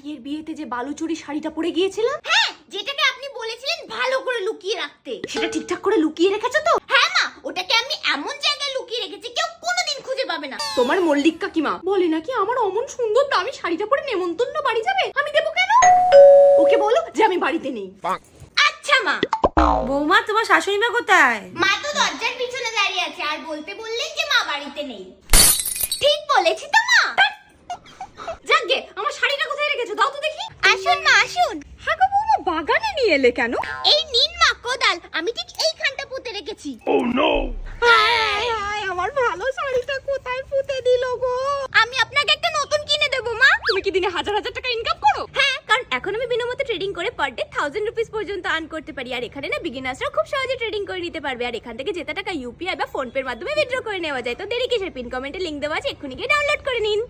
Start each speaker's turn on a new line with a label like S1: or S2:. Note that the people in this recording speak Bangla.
S1: ভাইয়ের বিয়েতে যে বালুচুরি শাড়িটা পরে গিয়েছিলাম,
S2: হ্যাঁ, যেটাকে আপনি বলেছিলেন ভালো করে লুকিয়ে রাখতে,
S1: সেটা ঠিকঠাক করে লুকিয়ে রেখেছো তো?
S2: হ্যাঁ মা, ওটাকে আমি এমন জায়গায় লুকিয়ে রেখেছি কেউ কোনোদিন খুঁজে পাবে না।
S1: তোমার মল্লিক কাকিমা বলে নাকি আমার অমন সুন্দর দামি শাড়িটা পরে নেমন্তন্ন বাড়ি যাবে, আমি দেবো কেন? ওকে বলো যে আমি বাড়িতে নেই।
S2: আচ্ছা মা।
S3: বৌমা, তোমার শাশুড়ি মা কোথায়?
S2: মা তো দরজার পিছনে দাঁড়িয়ে আছে, আর বলতে বললেন যে মা বাড়িতে নেই। ঠিক বলেছি তো মা?
S1: যাকগে, আমার শাড়িটা কোথায় রেখেছো দাও তো দেখি।
S2: আসুন মা আসুন।
S1: হ্যাঁ গো বৌমা, বাগানে নিয়ে এলে কেন?
S2: এই নিন মা কোদাল, আমি ঠিক এইখানটা পুঁতে রেখেছি।
S1: আমার ভালো শাড়িটা কোথায় পুঁতে দিল গো?
S2: আমি আপনাকে একটা নতুন কিনে দেবো মা।
S1: তুমি কি দিনে হাজার হাজার টাকা ইনকাম করো?
S2: হ্যাঁ, কারণ এখন আমি বিনামূল্যে ট্রেডিং করে পার ডে 1000 রুপিস পর্যন্ত আর্ন করতে পারি। আর এখানে না বিগিনার্সরা খুব সহজে ট্রেডিং করে নিতে পারবে। আর এখান থেকে জেতা টাকা ইউপিআই বা ফোন পের মাধ্যমে উইথড্র করে নেওয়া যায়। তো দেরি কিসের? পিন কমেন্টে লিংক দেওয়া আছে, এক্ষুনি গিয়ে ডাউনলোড করে নিন।